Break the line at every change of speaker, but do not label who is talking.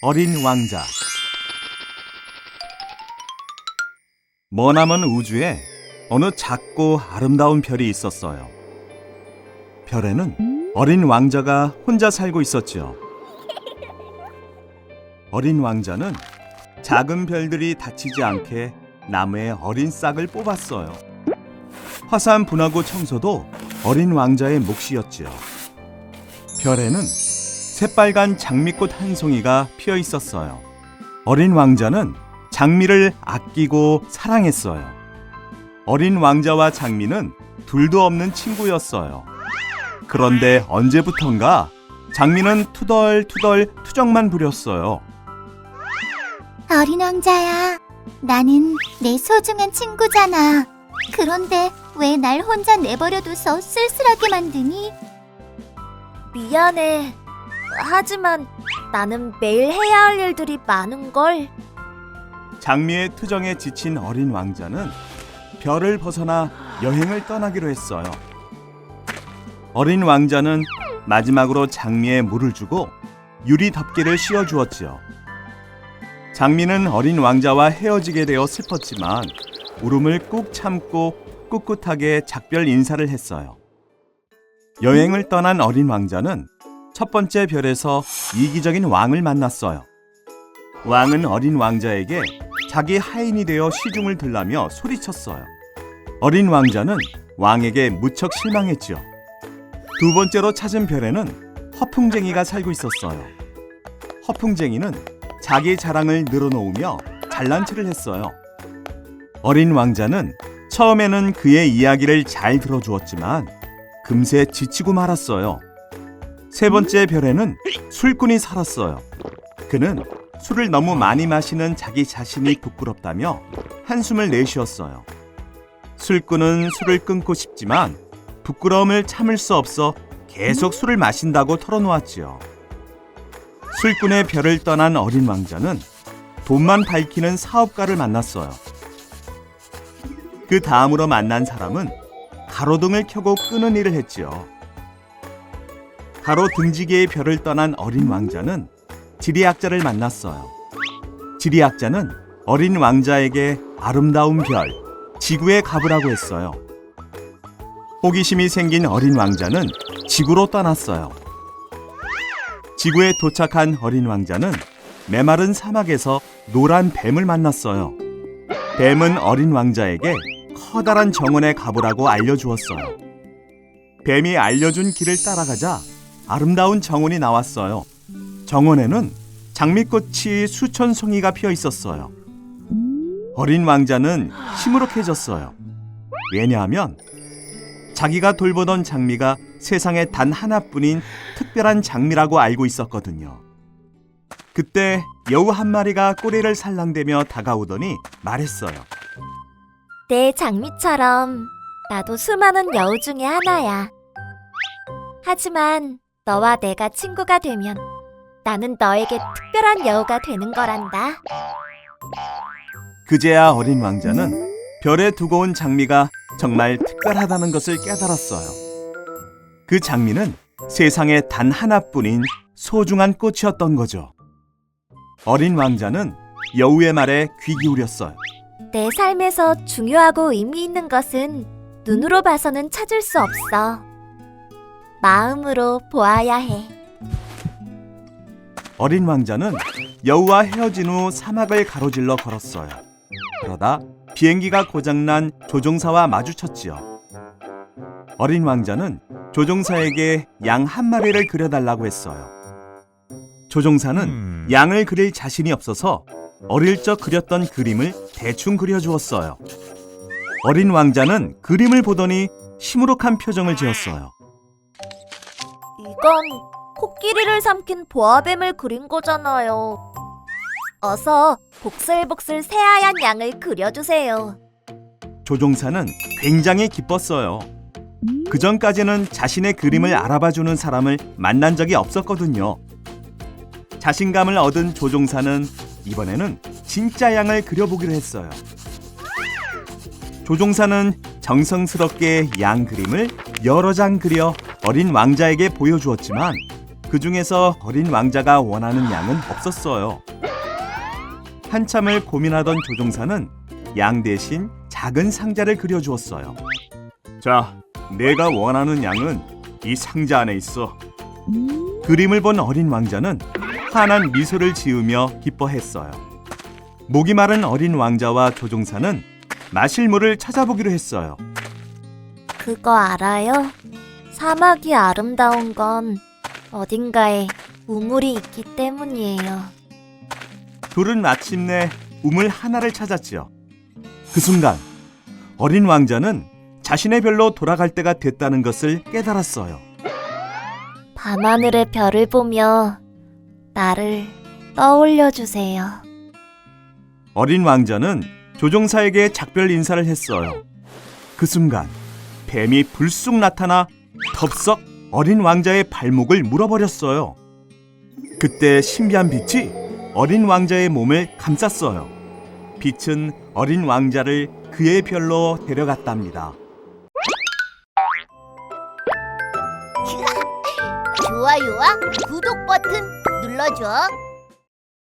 어린 왕자. 머나먼 우주에 어느 작고 아름다운 별이 있었어요. 별에는 어린 왕자가 혼자 살고 있었지요. 어린 왕자는 작은 별들이 다치지 않게 나무의 어린 싹을 뽑았어요. 화산 분화구 청소도 어린 왕자의 몫이었지요. 별에는 새빨간 장미꽃 한 송이가 피어 있었어요. 어린 왕자는 장미를 아끼고 사랑했어요. 어린 왕자와 장미는 둘도 없는 친구였어요. 그런데 언제부턴가 장미는 투덜투덜 투정만 부렸어요.
어린 왕자야, 나는 내 소중한 친구잖아. 그런데 왜 날 혼자 내버려둬서 쓸쓸하게 만드니?
미안해. 하지만 나는 매일 해야 할 일들이 많은걸.
장미의 투정에 지친 어린 왕자는 별을 벗어나 여행을 떠나기로 했어요. 어린 왕자는 마지막으로 장미에 물을 주고 유리 덮개를 씌워주었지요. 장미는 어린 왕자와 헤어지게 되어 슬펐지만 울음을 꾹 참고 꿋꿋하게 작별 인사를 했어요. 여행을 떠난 어린 왕자는 첫 번째 별에서 이기적인 왕을 만났어요. 왕은 어린 왕자에게 자기 하인이 되어 시중을 들라며 소리쳤어요. 어린 왕자는 왕에게 무척 실망했지요. 두 번째로 찾은 별에는 허풍쟁이가 살고 있었어요. 허풍쟁이는 자기 자랑을 늘어놓으며 잘난 체를 했어요. 어린 왕자는 처음에는 그의 이야기를 잘 들어주었지만 금세 지치고 말았어요. 세 번째 별에는 술꾼이 살았어요. 그는 술을 너무 많이 마시는 자기 자신이 부끄럽다며 한숨을 내쉬었어요. 술꾼은 술을 끊고 싶지만 부끄러움을 참을 수 없어 계속 술을 마신다고 털어놓았지요. 술꾼의 별을 떠난 어린 왕자는 돈만 밝히는 사업가를 만났어요. 그 다음으로 만난 사람은 가로등을 켜고 끄는 일을 했지요. 가로 등지개의 별을 떠난 어린 왕자는 지리학자를 만났어요. 지리학자는 어린 왕자에게 아름다운 별, 지구에 가보라고 했어요. 호기심이 생긴 어린 왕자는 지구로 떠났어요. 지구에 도착한 어린 왕자는 메마른 사막에서 노란 뱀을 만났어요. 뱀은 어린 왕자에게 커다란 정원에 가보라고 알려주었어요. 뱀이 알려준 길을 따라가자 아름다운 정원이 나왔어요. 정원에는 장미꽃이 수천 송이가 피어 있었어요. 어린 왕자는 시무룩해졌어요. 왜냐하면 자기가 돌보던 장미가 세상에 단 하나뿐인 특별한 장미라고 알고 있었거든요. 그때 여우 한 마리가 꼬리를 살랑대며 다가오더니 말했어요.
내 장미처럼 나도 수많은 여우 중에 하나야. 하지만 너와 내가 친구가 되면 나는 너에게 특별한 여우가 되는 거란다.
그제야 어린 왕자는 별에 두고 온 장미가 정말 특별하다는 것을 깨달았어요. 그 장미는 세상에 단 하나뿐인 소중한 꽃이었던 거죠. 어린 왕자는 여우의 말에 귀 기울였어요.
내 삶에서 중요하고 의미 있는 것은 눈으로 봐서는 찾을 수 없어. 마음으로 보아야 해.
어린 왕자는 여우와 헤어진 후 사막을 가로질러 걸었어요. 그러다 비행기가 고장난 조종사와 마주쳤지요. 어린 왕자는 조종사에게 양 한 마리를 그려달라고 했어요. 조종사는 양을 그릴 자신이 없어서 어릴 적 그렸던 그림을 대충 그려주었어요. 어린 왕자는 그림을 보더니 시무룩한 표정을 지었어요.
이건 코끼리를 삼킨 보아뱀을 그린 거잖아요. 어서 복슬복슬 새하얀 양을 그려주세요.
조종사는 굉장히 기뻤어요. 그전까지는 자신의 그림을 알아봐주는 사람을 만난 적이 없었거든요. 자신감을 얻은 조종사는 이번에는 진짜 양을 그려보기로 했어요. 조종사는 정성스럽게 양 그림을 여러 장 그려 어린 왕자에게 보여주었지만 그 중에서 어린 왕자가 원하는 양은 없었어요. 한참을 고민하던 조종사는 양 대신 작은 상자를 그려주었어요. 자, 내가 원하는 양은 이 상자 안에 있어. 그림을 본 어린 왕자는 환한 미소를 지으며 기뻐했어요. 목이 마른 어린 왕자와 조종사는 마실 물을 찾아보기로 했어요.
그거 알아요? 사막이 아름다운 건 어딘가에 우물이 있기 때문이에요.
둘은 마침내 우물 하나를 찾았지요. 그 순간 어린 왕자는 자신의 별로 돌아갈 때가 됐다는 것을 깨달았어요.
밤하늘의 별을 보며 나를 떠올려 주세요.
어린 왕자는 조종사에게 작별 인사를 했어요. 그 순간 뱀이 불쑥 나타나 덥석 어린 왕자의 발목을 물어버렸어요. 그때 신비한 빛이 어린 왕자의 몸을 감쌌어요. 빛은 어린 왕자를 그의 별로 데려갔답니다.
좋아요와 구독 버튼 눌러줘.